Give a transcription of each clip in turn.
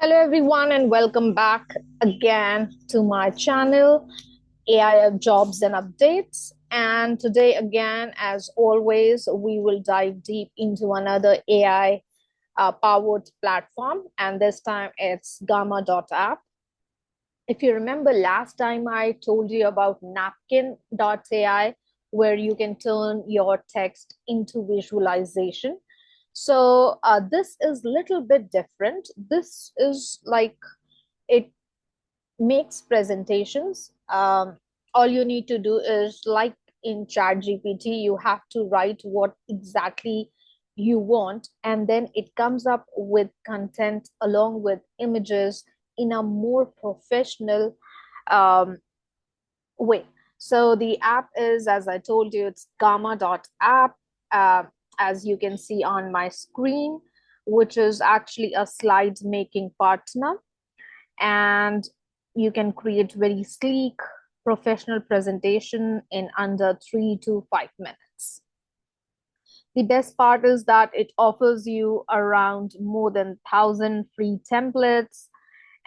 Hello, everyone, and welcome back again to my channel, AI Jobs and Updates. And today, again, as always, we will dive deep into another AI powered platform. And this time it's Gamma.app. If you remember last time, I told you about napkin.ai, where you can turn your text into visualization. So this is a little bit different. This is like it makes presentations. All you need to do is, like in ChatGPT, you have to write what exactly you want, and then it comes up with content along with images in a more professional um, way. So the app is, as I told you, it's Gamma.app, uh, as you can see on my screen, which is actually a slide making partner. And you can create very sleek professional presentation in under 3 to 5 minutes. The best part is that it offers you around more than 1,000 free templates,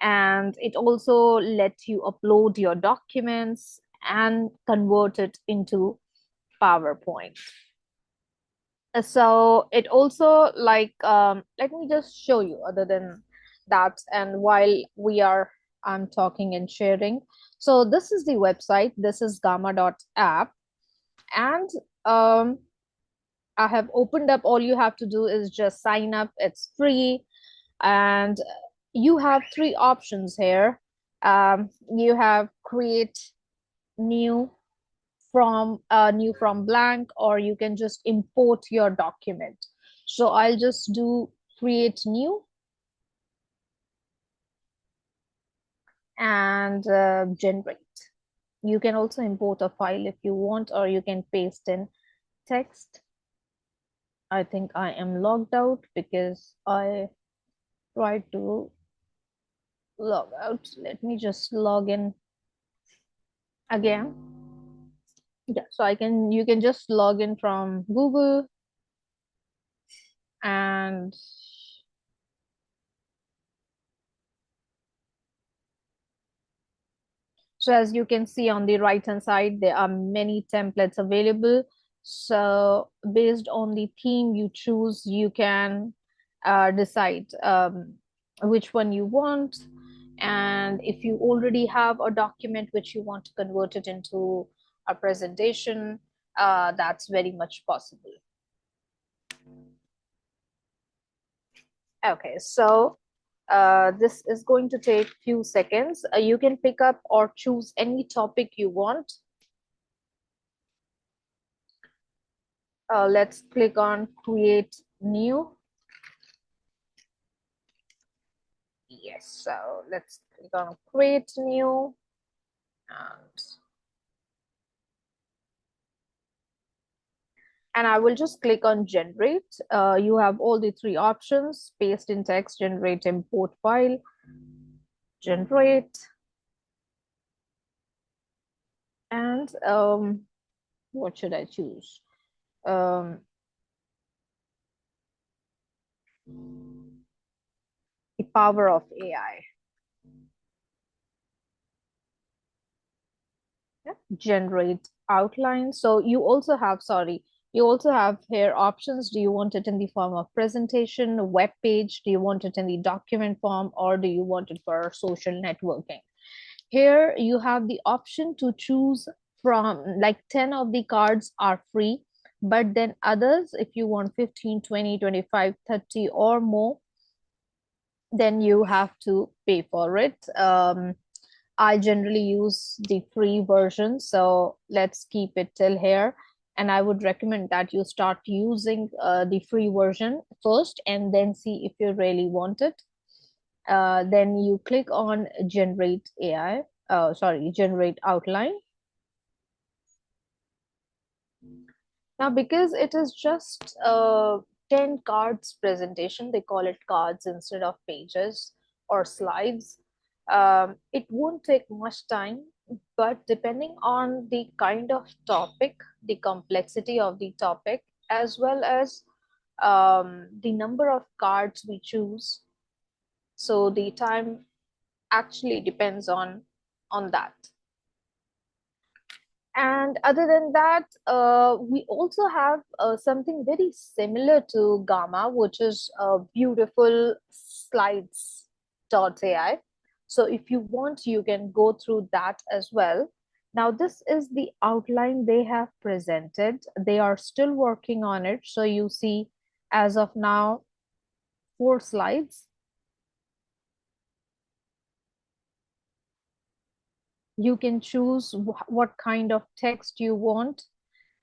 and it also lets you upload your documents and convert it into PowerPoint. So it also, let me just show you other than that, and while we are I'm talking and sharing. So this is the website. This is gamma.app, and um I have opened up. All you have to do is just sign up. It's free, and you have three options here. You have create new from blank, or you can just import your document. So I'll just do create new and generate. You can also import a file if you want, or you can paste in text. I think I am logged out because I tried to log out. Let me just log in again. Yeah, so you can just log in from Google, and so as you can see on the right hand side, there are many templates available. So based on the theme you choose, you can decide which one you want. And if you already have a document which you want to convert it into a presentation, that's very much possible. Okay, so this is going to take few seconds. You can pick up or choose any topic you want. Let's click on create new. Yes, so let's click on create new, and I will just click on generate. You have all the three options: paste in text, generate, import file. Generate, and what should I choose? Um, the power of AI. Yeah. Generate outline. So you also have here options. Do you want it in the form of presentation, web page? Do you want it in the document form, or do you want it for social networking? Here you have the option to choose from, like 10 of the cards are free, but then others, if you want 15, 20, 25, 30 or more, then you have to pay for it. I generally use the free version, so let's keep it till here. And I would recommend that you start using the free version first and then see if you really want it. Then you click on generate AI, generate outline. Now, because it is just a 10 cards presentation, they call it cards instead of pages or slides. It won't take much time, but depending on the kind of topic, the complexity of the topic, as well as the number of cards we choose, So the time actually depends on that. And other than that, we also have something very similar to Gamma, which is beautiful slides.ai. So if you want, you can go through that as well. Now, this is the outline they have presented. They are still working on it. So you see, as of now, 4 slides. You can choose what kind of text you want.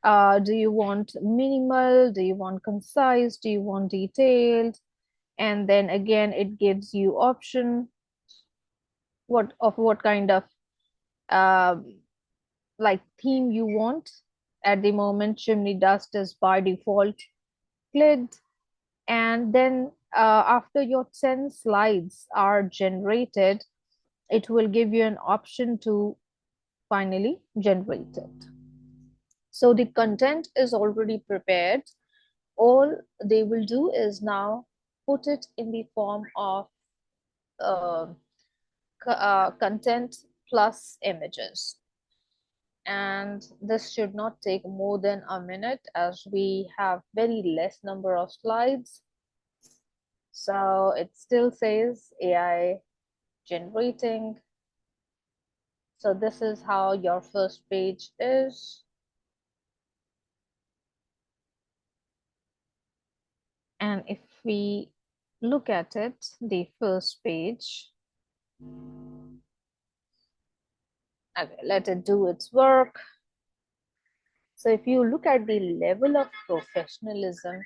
Do you want minimal? Do you want concise? Do you want detailed? And then again, it gives you option what kind of um, like theme you want. At the moment, chimney dust is by default clicked. And then after your 10 slides are generated, it will give you an option to finally generate it. So the content is already prepared. All they will do is now put it in the form of uh, content plus images. And this should not take more than a minute as we have very less number of slides. So it still says AI generating. So this is how your first page is. And if we look at it, the first page, okay, let it do its work. So if you look at the level of professionalism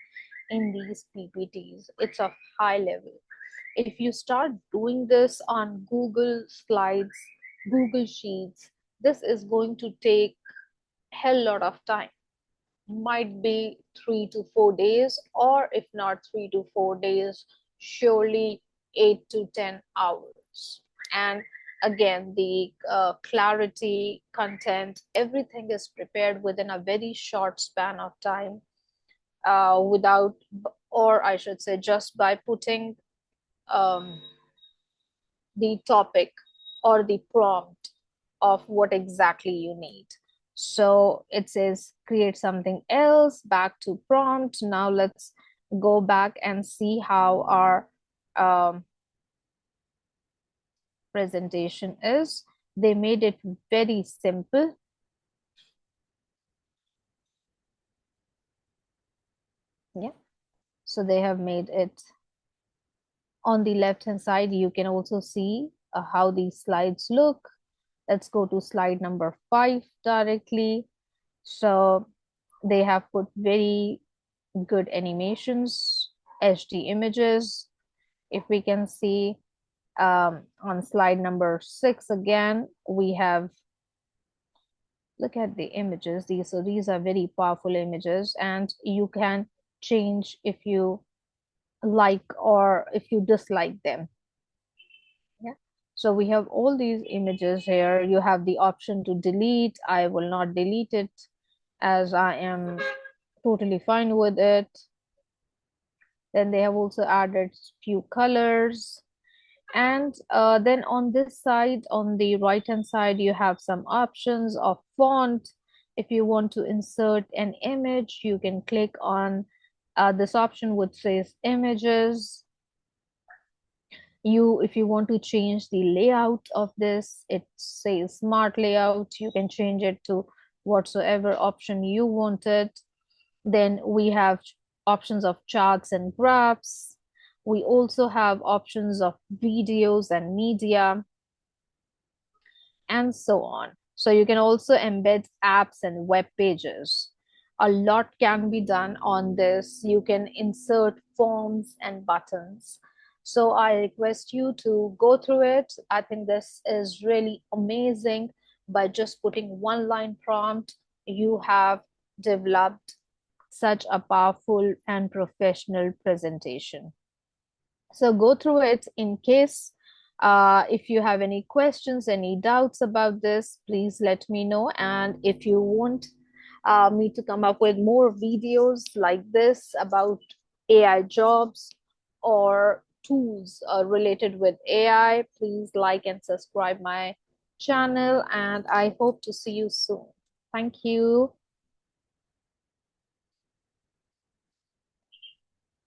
in these PPTs, it's of high level. If you start doing this on Google Slides, Google Sheets, this is going to take hell lot of time. Might be 3 to 4 days, or if not 3 to 4 days, surely 8 to 10 hours. And again, the clarity, content, everything is prepared within a very short span of time, without, or I should say, just by putting um, the topic or the prompt of what exactly you need. So it says create something else, back to prompt. Now let's go back and see how our presentation is. They made it very simple. Yeah. So they have made it on the left hand side. You can also see how these slides look. Let's go to slide number 5 directly. So they have put very good animations, HD images. If we can see on slide number 6 again, we have, look at the images. These are very powerful images, and you can change if you like or if you dislike them. Yeah. So we have all these images here. You have the option to delete. I will not delete it as I am totally fine with it. Then they have also added few colors. And then on this side, on the right hand side, you have some options of font. If you want to insert an image, you can click on this option which says images. If you want to change the layout of this, it says smart layout. You can change it to whatsoever option you wanted. Then we have options of charts and graphs. We also have options of videos and media, and so on. So you can also embed apps and web pages. A lot can be done on this. You can insert forms and buttons. So I request you to go through it. I think this is really amazing. By just putting one line prompt, you have developed such a powerful and professional presentation. So go through it. In case if you have any questions, any doubts about this, please let me know. And if you want me to come up with more videos like this about AI jobs, or tools related with AI, please like and subscribe my channel, and I hope to see you soon. Thank you.